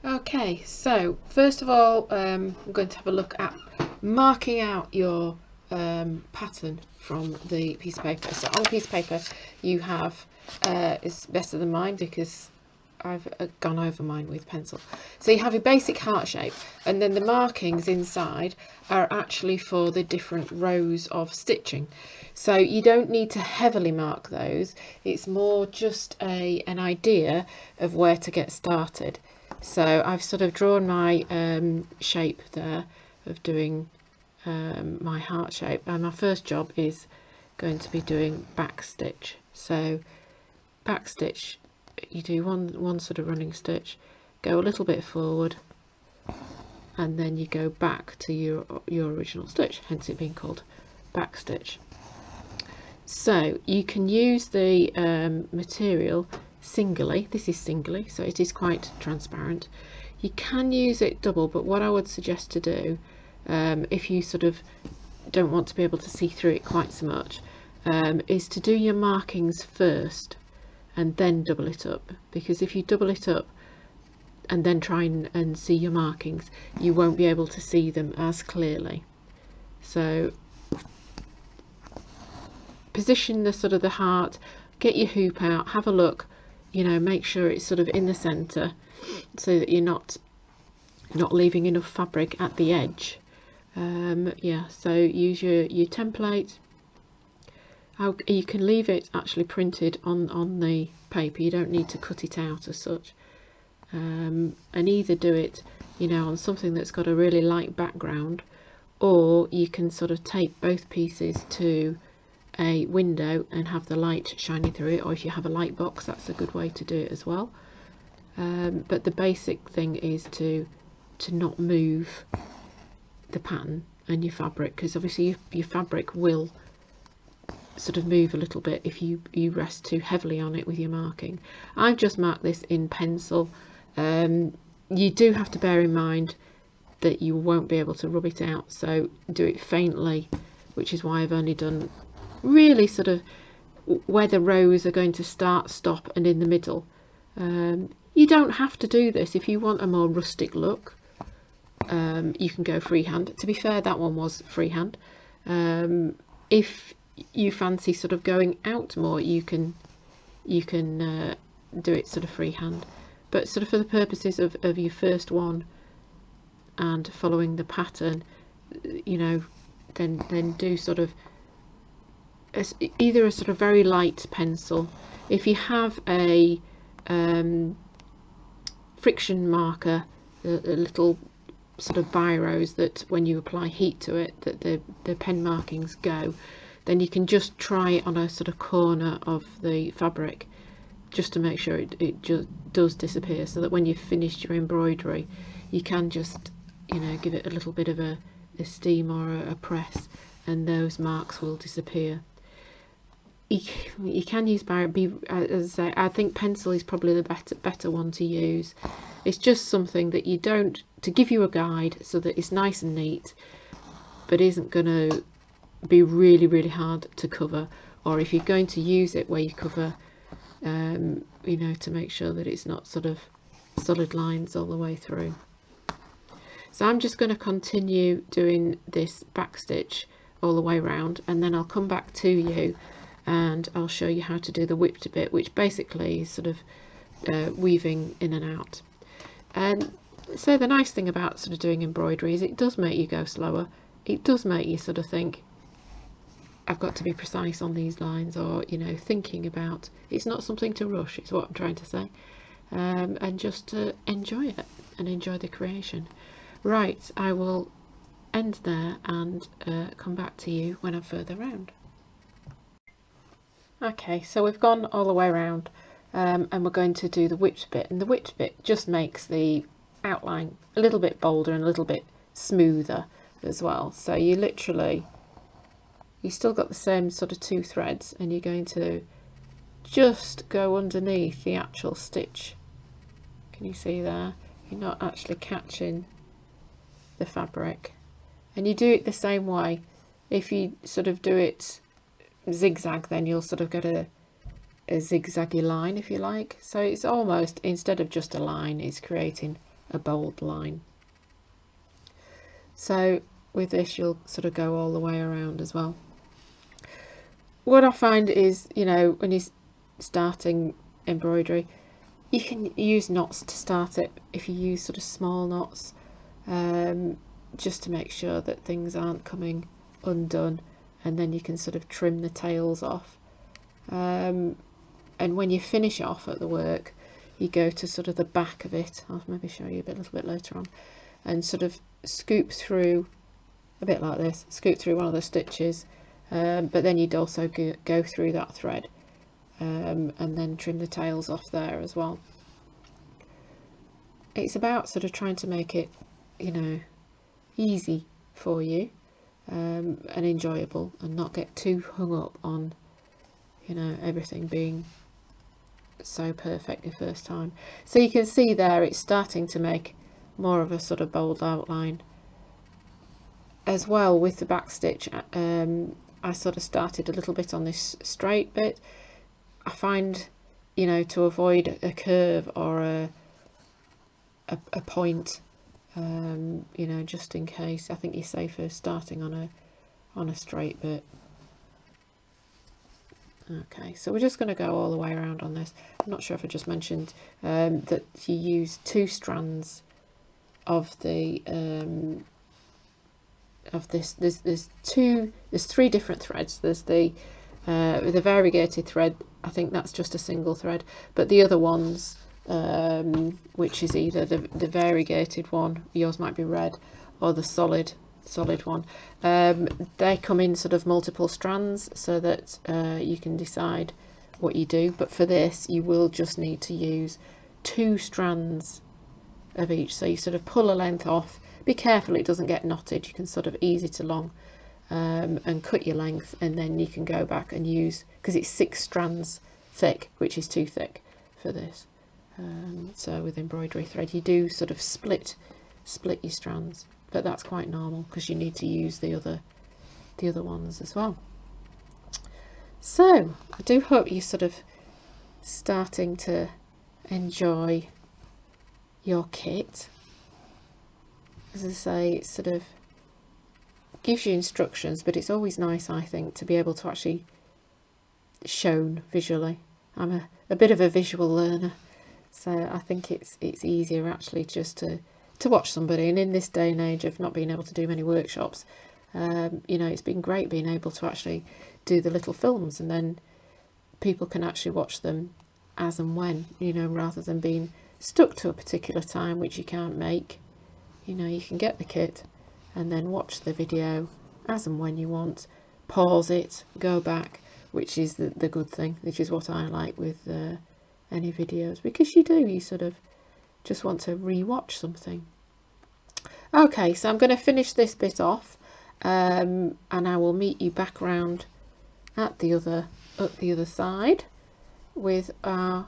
Okay, so first of all, I'm going to have a look at marking out your pattern from the piece of paper. So on a piece of paper you have, it's better than mine because I've gone over mine with pencil. So you have your basic heart shape, and then the markings inside are actually for the different rows of stitching. So you don't need to heavily mark those, it's more just an idea of where to get started. So I've sort of drawn my shape there of doing my heart shape, and my first job is going to be doing backstitch. So backstitch, you do one sort of running stitch, go a little bit forward, and then you go back to your original stitch, hence it being called backstitch. So you can use the material singly. This is singly, so it is quite transparent. You can use it double, but what I would suggest to do, if you sort of don't want to be able to see through it quite so much, is to do your markings first and then double it up, because if you double it up and then try and see your markings, you won't be able to see them as clearly. So position the sort of the heart, get your hoop out, have a look, you know, make sure it's sort of in the center so that you're not leaving enough fabric at the edge. Yeah, so use your template. You can leave it actually printed on the paper, you don't need to cut it out as such, and either do it, you know, on something that's got a really light background, or you can sort of take both pieces to a window and have the light shining through it, or if you have a light box, that's a good way to do it as well. But the basic thing is to not move the pattern and your fabric, because obviously your fabric will sort of move a little bit if you rest too heavily on it with your marking. I've just marked this in pencil. You do have to bear in mind that you won't be able to rub it out, so do it faintly, which is why I've only done really sort of where the rows are going to start, stop, and in the middle. You don't have to do this. If you want a more rustic look, you can go freehand. To be fair, that one was freehand. If you fancy sort of going out more, you can do it sort of freehand, but sort of for the purposes of your first one and following the pattern, you know, then do sort of either a sort of very light pencil. If you have a friction marker, a little sort of biros that when you apply heat to it, that the pen markings go, then you can just try it on a sort of corner of the fabric just to make sure it just does disappear, so that when you've finished your embroidery you can just, you know, give it a little bit of a steam or a press, and those marks will disappear. You can use biro, as I say, I think pencil is probably the better one to use. It's just something that you don't, to give you a guide so that it's nice and neat, but isn't going to be really hard to cover, or if you're going to use it where you cover, you know, to make sure that it's not sort of solid lines all the way through. So I'm just going to continue doing this backstitch all the way around, and then I'll come back to you and I'll show you how to do the whipped bit, which basically is sort of weaving in and out. And so the nice thing about sort of doing embroidery is it does make you go slower. It does make you sort of think, I've got to be precise on these lines, or, you know, thinking about, it's not something to rush, it's what I'm trying to say, and just to enjoy it and enjoy the creation. Right, I will end there and come back to you when I'm further round. Okay, so we've gone all the way around, and we're going to do the whipped bit, and the whipped bit just makes the outline a little bit bolder and a little bit smoother as well. So you still got the same sort of 2 threads, and you're going to just go underneath the actual stitch. Can you see there? You're not actually catching the fabric, and you do it the same way. If you sort of do it zigzag, then you'll sort of get a zigzaggy line, if you like. So it's almost, instead of just a line, it's creating a bold line. So with this you'll sort of go all the way around as well. What I find is, you know, when you're starting embroidery, you can use knots to start it if you use sort of small knots, just to make sure that things aren't coming undone, and then you can sort of trim the tails off. And when you finish off at the work, you go to sort of the back of it. I'll maybe show you a little bit later on, and sort of scoop through a bit like this, scoop through one of the stitches, but then you'd also go through that thread, and then trim the tails off there as well. It's about sort of trying to make it, you know, easy for you, and enjoyable, and not get too hung up on, you know, everything being so perfect the first time. So you can see there it's starting to make more of a sort of bold outline as well. With the backstitch, I sort of started a little bit on this straight bit. I find, you know, to avoid a curve or a point, you know, just in case, I think you're safer starting on a straight bit. Okay, so we're just going to go all the way around on this. I'm not sure if I just mentioned that you use 2 strands of the of this. There's 3 different threads. There's the variegated thread. I think that's just a single thread, but the other ones, which is either the variegated one, yours might be red, or the solid one, they come in sort of multiple strands, so that you can decide what you do. But for this you will just need to use 2 strands of each. So you sort of pull a length off, be careful it doesn't get knotted, you can sort of ease it along, and cut your length, and then you can go back and use, because it's 6 strands thick, which is too thick for this. So with embroidery thread you do sort of split your strands, but that's quite normal because you need to use the other ones as well. So I do hope you're sort of starting to enjoy your kit. As I say, it sort of gives you instructions, but it's always nice, I think, to be able to actually shown visually. I'm a bit of a visual learner, so I think it's easier actually just to watch somebody. And in this day and age of not being able to do many workshops, you know, it's been great being able to actually do the little films, and then people can actually watch them as and when, you know, rather than being stuck to a particular time which you can't make. You know, you can get the kit and then watch the video as and when you want, pause it, go back, which is the good thing, which is what I like with any videos, because you sort of just want to re-watch something. Okay, so I'm going to finish this bit off, and I will meet you back round at the other side with our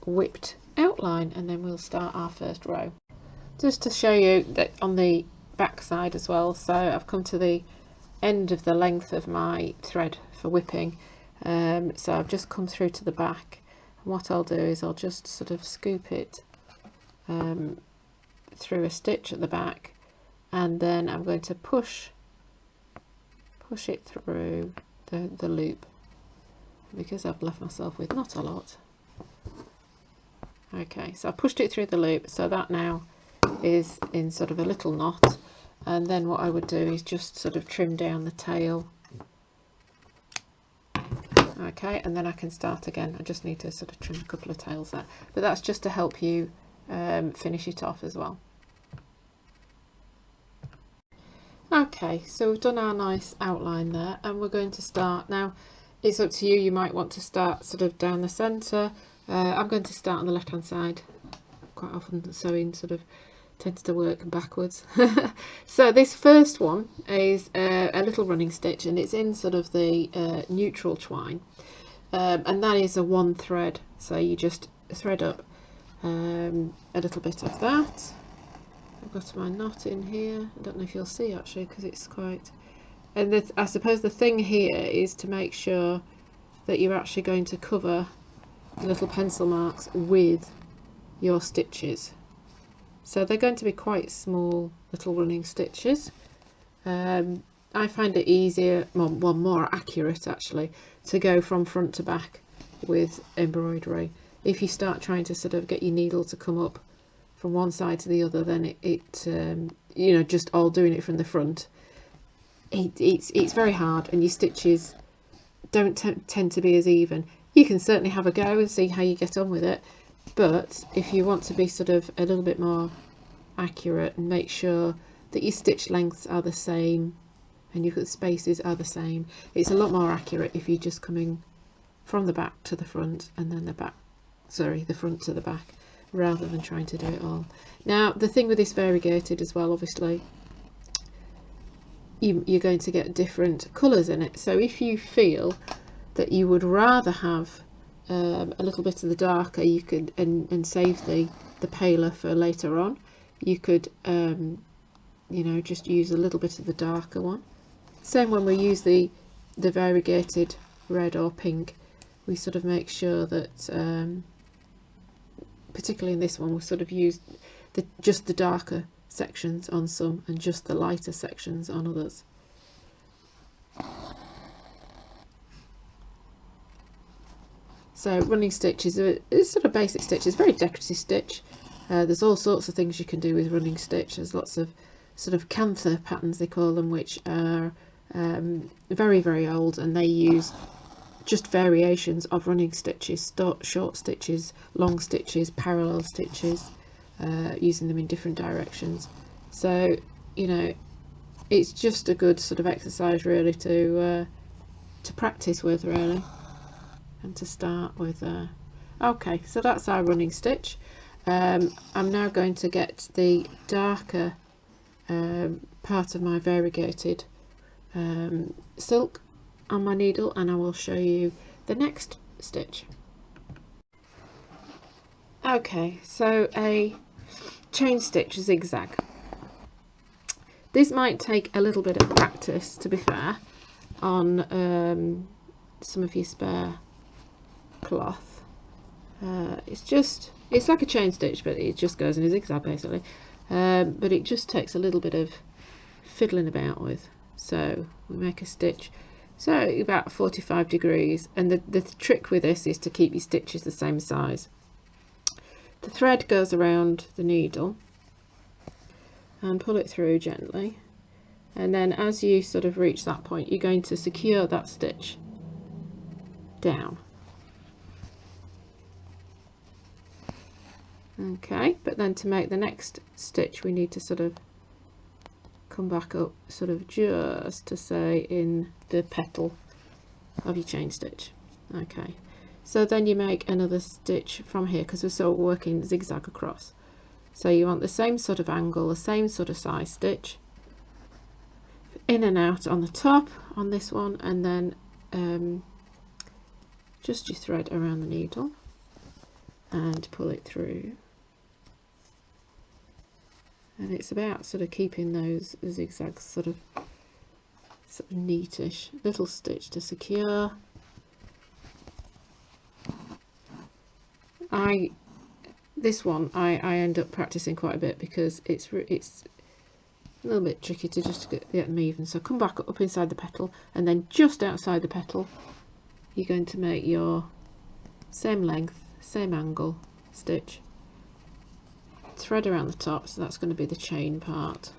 whipped outline, and then we'll start our first row. Just to show you that on the back side as well, so I've come to the end of the length of my thread for whipping, so I've just come through to the back, and what I'll do is I'll just sort of scoop it through a stitch at the back, and then I'm going to push it through the loop, because I've left myself with not a lot. Okay, so I pushed it through the loop, so that now is in sort of a little knot, and then what I would do is just sort of trim down the tail. Okay, and then I can start again. I just need to sort of trim a couple of tails there, but that's just to help you finish it off as well. Okay, so we've done our nice outline there, and we're going to start now. It's up to you, you might want to start sort of down the centre. I'm going to start on the left hand side. Quite often sewing sort of tends to work backwards. So this first one is a little running stitch, and it's in sort of the neutral twine, and that is a 1 thread, so you just thread up a little bit of that. I've got my knot in here. I don't know if you'll see actually, because it's quite, and I suppose the thing here is to make sure that you're actually going to cover the little pencil marks with your stitches. So they're going to be quite small little running stitches. I find it easier, well, more accurate actually, to go from front to back with embroidery. If you start trying to sort of get your needle to come up from one side to the other, then it you know, just all doing it from the front, it's very hard, and your stitches don't tend to be as even. You can certainly have a go and see how you get on with it, but if you want to be sort of a little bit more accurate and make sure that your stitch lengths are the same and your spaces are the same, it's a lot more accurate if you're just coming from the back to the front and then the front to the back, rather than trying to do it all. Now the thing with this variegated as well, obviously you're going to get different colours in it, so if you feel that you would rather have a little bit of the darker, you could and save the paler for later on, you could you know, just use a little bit of the darker one. Same when we use the variegated red or pink, we sort of make sure that particularly in this one, we sort of use just the darker sections on some and just the lighter sections on others. So running stitch is a sort of basic stitch. It's a very decorative stitch. There's all sorts of things you can do with running stitch. There's lots of sort of cantha patterns, they call them, which are very, very old, and they use just variations of running stitches, short stitches, long stitches, parallel stitches, using them in different directions. So, you know, it's just a good sort of exercise really to practice with, really, and to start with. Okay, so that's our running stitch. I'm now going to get the darker part of my variegated silk on my needle, and I will show you the next stitch. Okay, so a chain stitch zigzag. This might take a little bit of practice, to be fair, on some of your spare cloth. It's like a chain stitch, but it just goes in a zigzag basically, but it just takes a little bit of fiddling about with. So we make a stitch, so about 45 degrees, and the trick with this is to keep your stitches the same size. The thread goes around the needle and pull it through gently, and then as you sort of reach that point, you're going to secure that stitch down. Okay, but then to make the next stitch we need to sort of come back up, sort of just to say in the petal of your chain stitch. Okay, so then you make another stitch from here, because we're sort of working zigzag across, so you want the same sort of angle, the same sort of size stitch, in and out on the top on this one, and then just your thread around the needle and pull it through. And it's about sort of keeping those zigzags sort of neatish. Little stitch to secure. This one I end up practicing quite a bit, because it's a little bit tricky to just get them even. So come back up inside the petal, and then just outside the petal you're going to make your same length, same angle stitch, thread around the top, so that's going to be the chain part,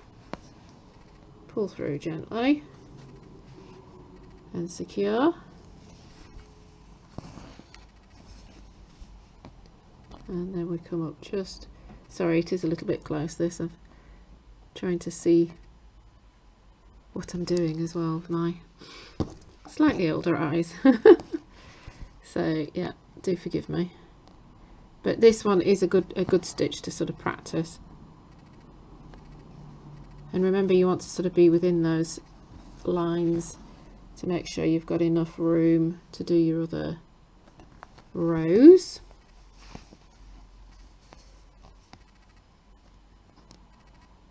pull through gently and secure, and then we come up just, sorry it is a little bit close this, I'm trying to see what I'm doing as well with my slightly older eyes. So yeah, do forgive me, but this one is a good stitch to sort of practice. And remember, you want to sort of be within those lines to make sure you've got enough room to do your other rows.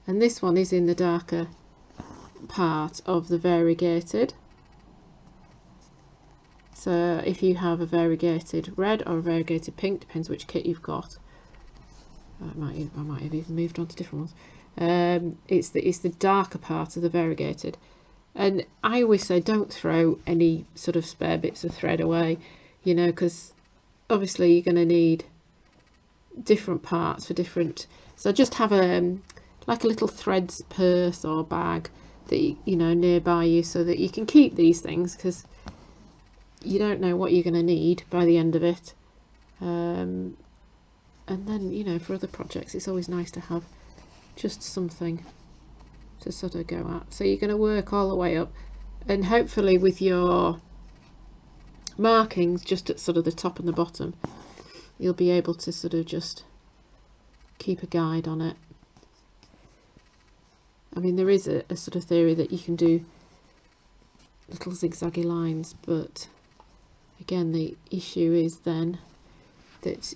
And this one is in the darker part of the variegated. So if you have a variegated red or a variegated pink, depends which kit you've got, I might have even moved on to different ones. It's the darker part of the variegated, and I always say don't throw any sort of spare bits of thread away, you know, because obviously you're going to need different parts for different. So just have like a little threads purse or bag that you know nearby you, so that you can keep these things, because you don't know what you're going to need by the end of it. And then, you know, for other projects it's always nice to have just something to sort of go at. So you're going to work all the way up, and hopefully with your markings just at sort of the top and the bottom, you'll be able to sort of just keep a guide on it. I mean, there is a sort of theory that you can do little zigzaggy lines, but again the issue is then that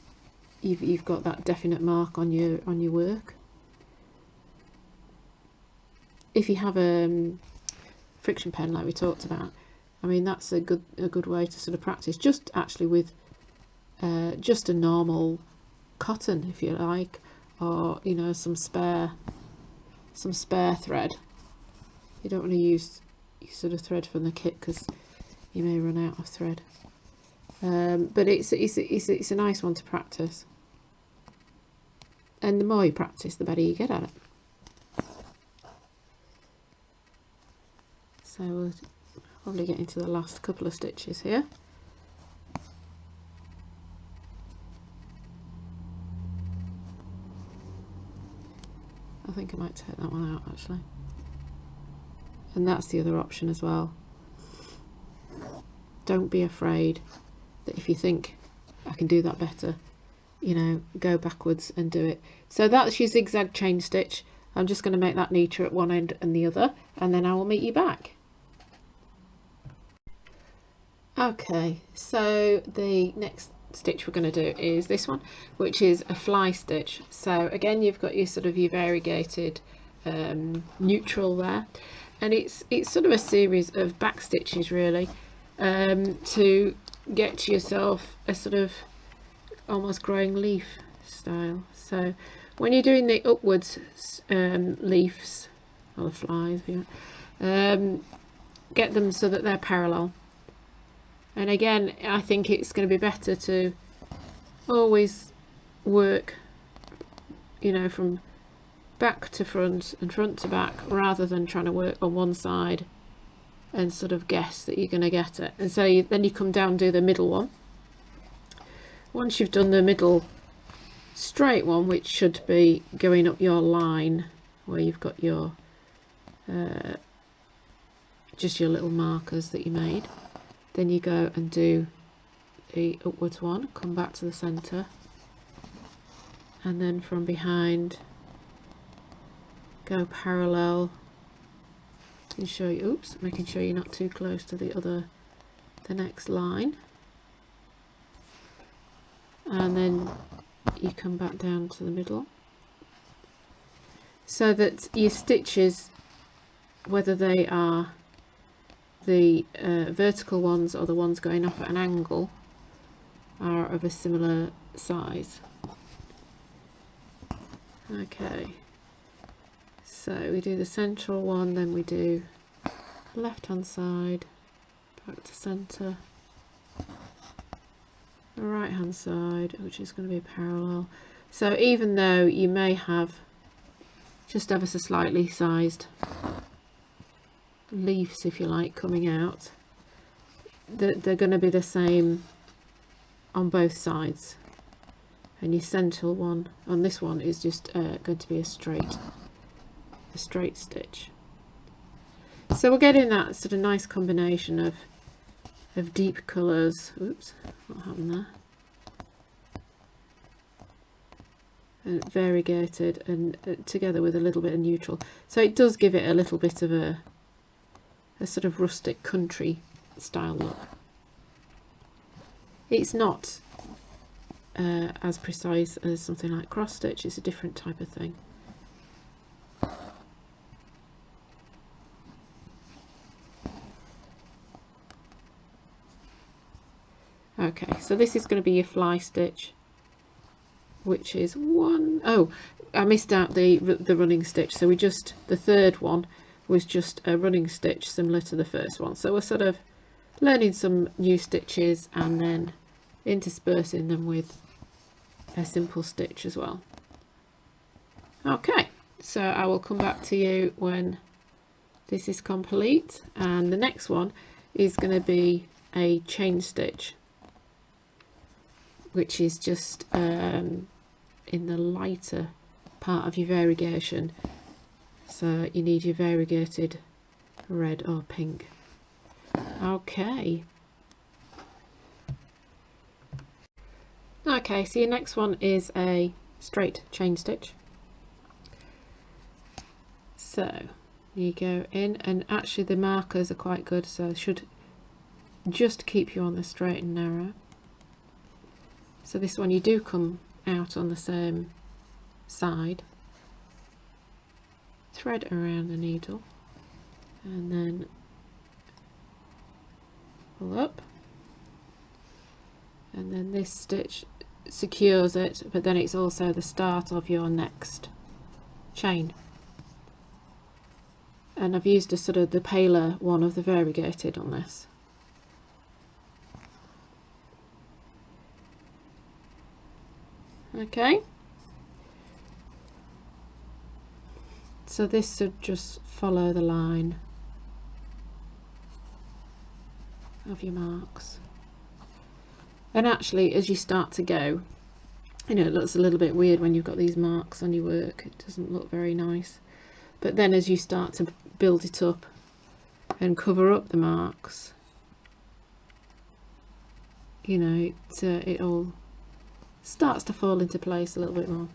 you've got that definite mark on your work. If you have a friction pen like we talked about, I mean that's a good way to sort of practice, just actually with just a normal cotton if you like, or you know some spare thread. You don't want to use sort of thread from the kit because you may run out of thread. But it's a nice one to practice, and the more you practice the better you get at it. So we'll probably get into the last couple of stitches here. I think I might take that one out actually, and that's the other option as well. Don't be afraid that if you think I can do that better, you know, go backwards and do it. So that's your zigzag chain stitch. I'm just going to make that neater at one end and the other, and then I will meet you back. Okay, so the next stitch we're going to do is this one, which is a fly stitch. So again, you've got your sort of your variegated neutral there, and it's sort of a series of back stitches really, to get yourself a sort of almost growing leaf style. So when you're doing the upwards leaves, or the flies, get them so that they're parallel. And again, I think it's going to be better to always work, you know, from back to front and front to back, rather than trying to work on one side and sort of guess that you're going to get it. And so then you come down and do the middle one. Once you've done the middle straight one, which should be going up your line where you've got your just your little markers that you made, then you go and do the upwards one, come back to the center, and then from behind go parallel, and show you, oops, making sure you're not too close to the next line, and then you come back down to the middle, so that your stitches, whether they are the vertical ones or the ones going off at an angle, are of a similar size. Okay, so we do the central one, then we do left hand side, back to center, the right hand side, which is going to be parallel. So even though you may have just ever so slightly sized leaves, if you like, coming out, they're going to be the same on both sides, and your central one on this one is just going to be a straight stitch. So we're getting that sort of nice combination of deep colours. Oops, what happened there? And variegated, and together with a little bit of neutral, so it does give it a little bit of a sort of rustic country style look. It's not as precise as something like cross stitch, it's a different type of thing. Okay, so this is going to be your fly stitch, which is one. Oh, I missed out the running stitch, so the third one was just a running stitch similar to the first one. So we're sort of learning some new stitches and then interspersing them with a simple stitch as well. Okay, so I will come back to you when this is complete, and the next one is going to be a chain stitch, which is just in the lighter part of your variegation, so you need your variegated red or pink. Okay, so your next one is a straight chain stitch. So you go in, and actually the markers are quite good, so it should just keep you on the straight and narrow. So this one you do come out on the same side, thread around the needle and then pull up, and then this stitch secures it, but then it's also the start of your next chain. And I've used a sort of the paler one of the variegated on this. Okay, so this should just follow the line of your marks, and actually as you start to go, you know, it looks a little bit weird when you've got these marks on your work, it doesn't look very nice, but then as you start to build it up and cover up the marks, you know, it all starts to fall into place a little bit more.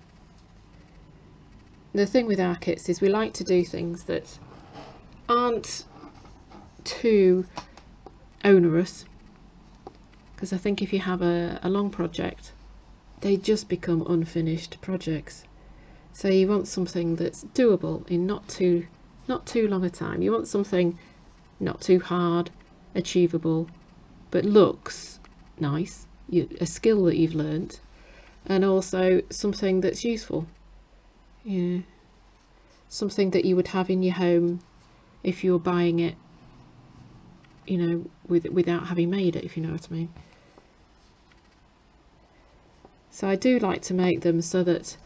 The thing with our kits is we like to do things that aren't too onerous, because I think if you have a long project, they just become unfinished projects. So you want something that's doable in not too long a time. You want something not too hard, achievable, but looks nice, a skill that you've learnt, and also something that's useful. Yeah, something that you would have in your home if you were buying it, you know, without having made it, if you know what I mean. So I do like to make them so that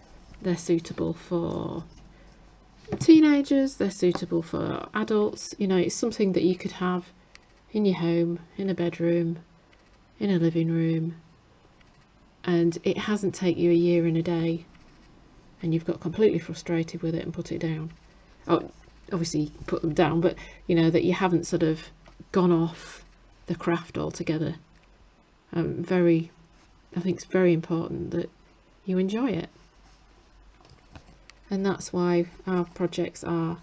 they're suitable for teenagers, they're suitable for adults, you know, it's something that you could have in your home, in a bedroom, in a living room, and it hasn't taken you a year and a day and you've got completely frustrated with it and put it down. Oh, obviously put them down, but you know, that you haven't sort of gone off the craft altogether. I think it's very important that you enjoy it, and that's why our projects are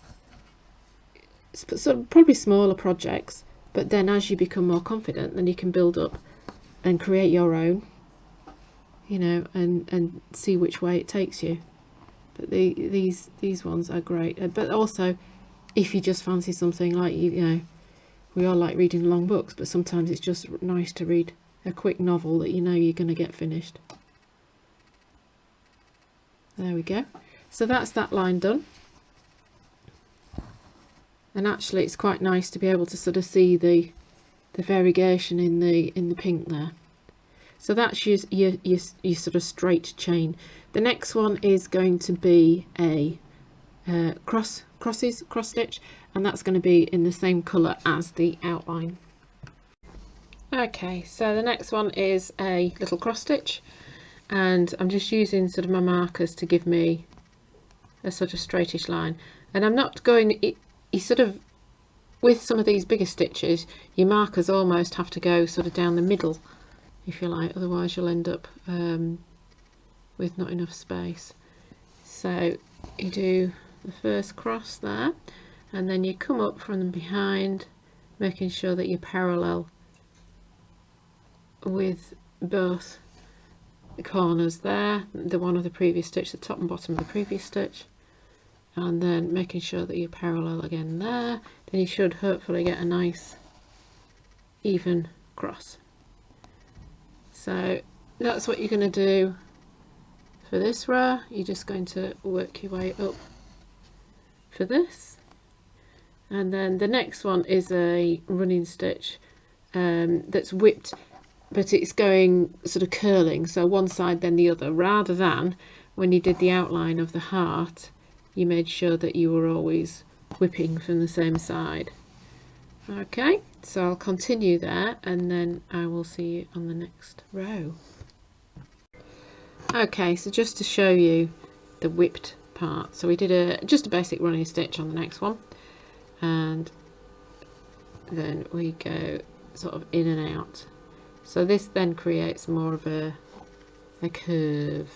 sort of probably smaller projects, but then as you become more confident, then you can build up and create your own, you know, and see which way it takes you. But these ones are great. But also, if you just fancy something like, you know, we all like reading long books, but sometimes it's just nice to read a quick novel that you know you're going to get finished. There we go. So that's that line done. And actually it's quite nice to be able to sort of see the variegation in the pink there. So that's your sort of straight chain. The next one is going to be a cross stitch, and that's going to be in the same colour as the outline. Okay, so the next one is a little cross stitch, and I'm just using sort of my markers to give me a sort of straightish line, and I'm not going, you sort of, with some of these bigger stitches, your markers almost have to go sort of down the middle, if you like, otherwise you'll end up with not enough space. So you do the first cross there, and then you come up from behind, making sure that you're parallel with both the corners there, the one of the previous stitch, the top and bottom of the previous stitch, and then making sure that you're parallel again there. Then you should hopefully get a nice even cross. So that's what you're going to do for this row you're just going to work your way up for this, and then the next one is a running stitch that's whipped, but it's going sort of curling, so one side then the other, rather than when you did the outline of the heart you made sure that you were always whipping from the same side. Okay, so I'll continue there and then I will see you on the next row. Okay, so just to show you the whipped part, so we did just a basic running stitch on the next one, and then we go sort of in and out, so this then creates more of a curve.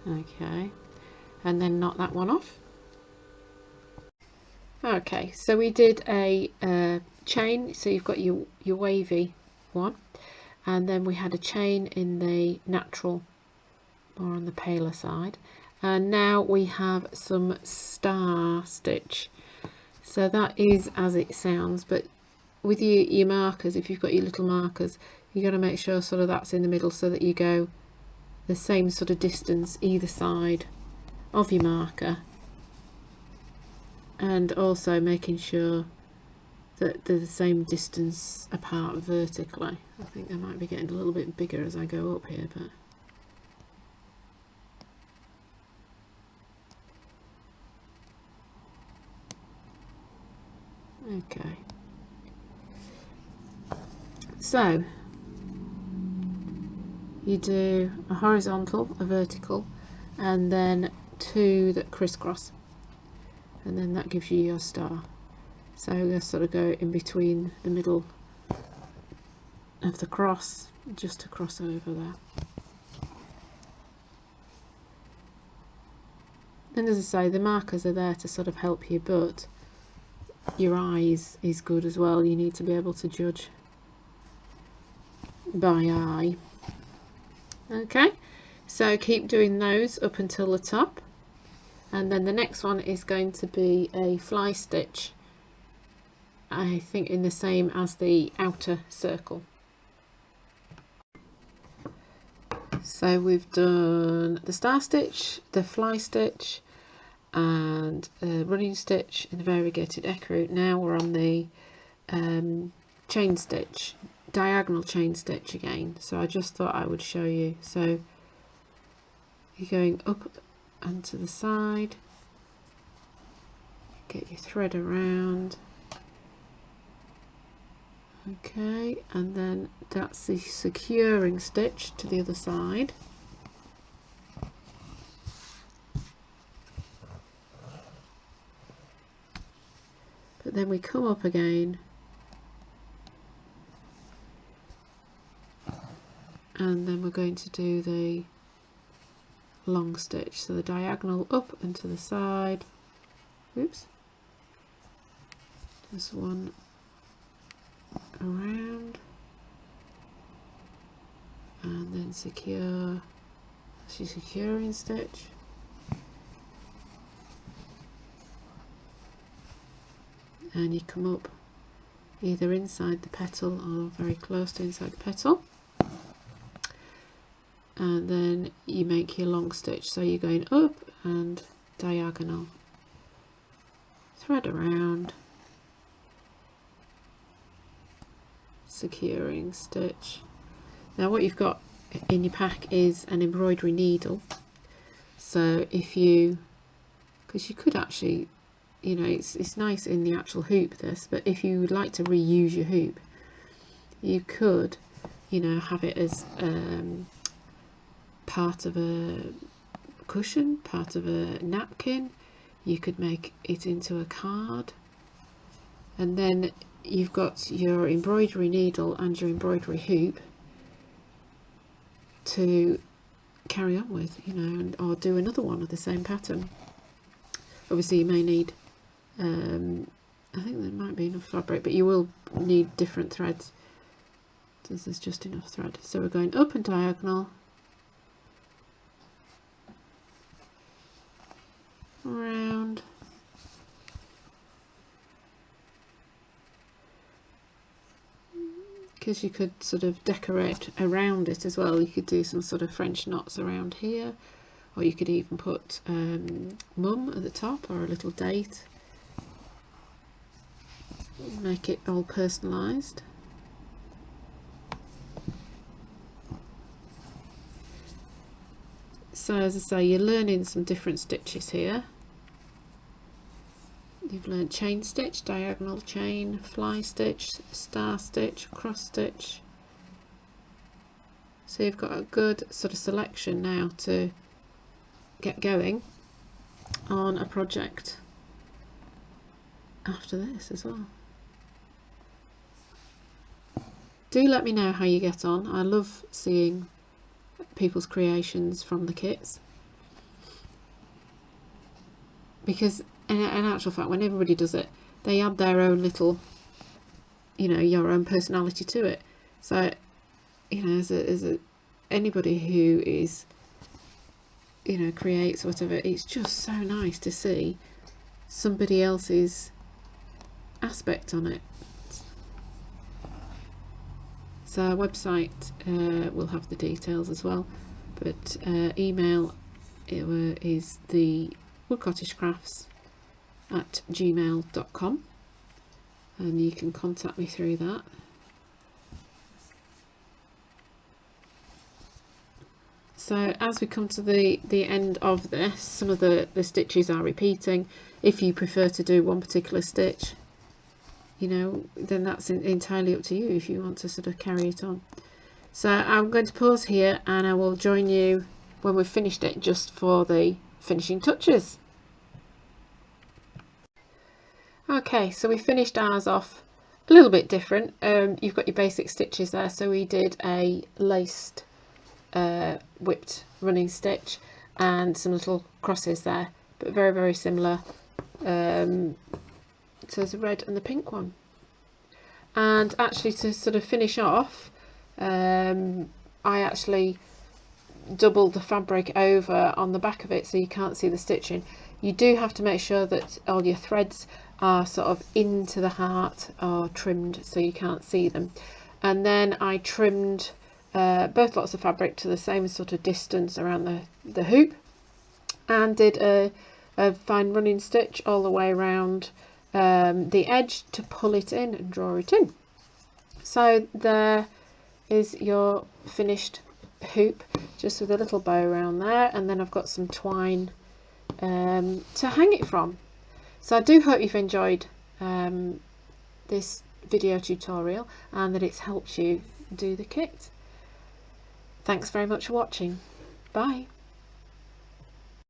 Okay, and then knot that one off. Okay, so we did a chain, so you've got your wavy one, and then we had a chain in the natural, or on the paler side, and now we have some star stitch. So that is as it sounds, but with your markers, if you've got your little markers, you've got to make sure sort of that's in the middle, so that you go the same sort of distance either side of your marker, and also making sure that they're the same distance apart vertically. I think they might be getting a little bit bigger as I go up here, but okay. So you do a horizontal, a vertical, and then two that crisscross, and then that gives you your star. So you sort of go in between the middle of the cross, just to cross over there. And as I say, the markers are there to sort of help you, but your eye is good as well. You need to be able to judge by eye. Okay, so keep doing those up until the top, and then the next one is going to be a fly stitch, I think in the same as the outer circle. So we've done the star stitch, the fly stitch, and a running stitch in the variegated ecru. Now we're on the chain stitch, diagonal chain stitch again. So I just thought I would show you. So you're going up and to the side, get your thread around, okay, and then that's the securing stitch to the other side. But then we come up again and then we're going to do the long stitch, so the diagonal up and to the side. Oops, just one around, and then secure, that's your securing stitch, and you come up either inside the petal or very close to inside the petal, and then you make your long stitch, so you're going up and diagonal, thread around, securing stitch. Now what you've got in your pack is an embroidery needle, so if you, because you could actually, you know, it's nice in the actual hoop this, but if you would like to reuse your hoop, you could, you know, have it as part of a cushion, part of a napkin. You could make it into a card, and then you've got your embroidery needle and your embroidery hoop to carry on with, you know, or do another one of the same pattern. Obviously you may need I think there might be enough fabric, but you will need different threads So there's just enough thread. So we're going up and diagonal, round, because you could sort of decorate around it as well. You could do some sort of French knots around here, or you could even put mum at the top, or a little date. Make it all personalised. So as I say, you're learning some different stitches here. You've learned chain stitch, diagonal chain, fly stitch, star stitch, cross stitch. So you've got a good sort of selection now to get going on a project after this as well. Do let me know how you get on. I love seeing people's creations from the kits, because in actual fact, when everybody does it, they add their own little, you know, your own personality to it. So, you know, as anybody who is, you know, creates whatever, it's just so nice to see somebody else's aspect on it. So our website will have the details as well, but email is the Wood Cottage Crafts @gmail.com, and you can contact me through that. So as we come to the end of this, some of the stitches are repeating. If you prefer to do one particular stitch, you know, then that's entirely up to you if you want to sort of carry it on. So I'm going to pause here, and I will join you when we've finished it, just for the finishing touches. Okay, so we finished ours off a little bit different. You've got your basic stitches there. So we did a laced whipped running stitch and some little crosses there, but very, very similar. So there's a red and the pink one. And actually, to sort of finish off, I actually doubled the fabric over on the back of it, so you can't see the stitching. You do have to make sure that all your threads are sort of into the heart or trimmed, so you can't see them. And then I trimmed both lots of fabric to the same sort of distance around the hoop, and did a fine running stitch all the way around the edge to pull it in and draw it in. So there is your finished hoop, just with a little bow around there, and then I've got some twine to hang it from. So I do hope you've enjoyed this video tutorial, and that it's helped you do the kit. Thanks very much for watching. Bye.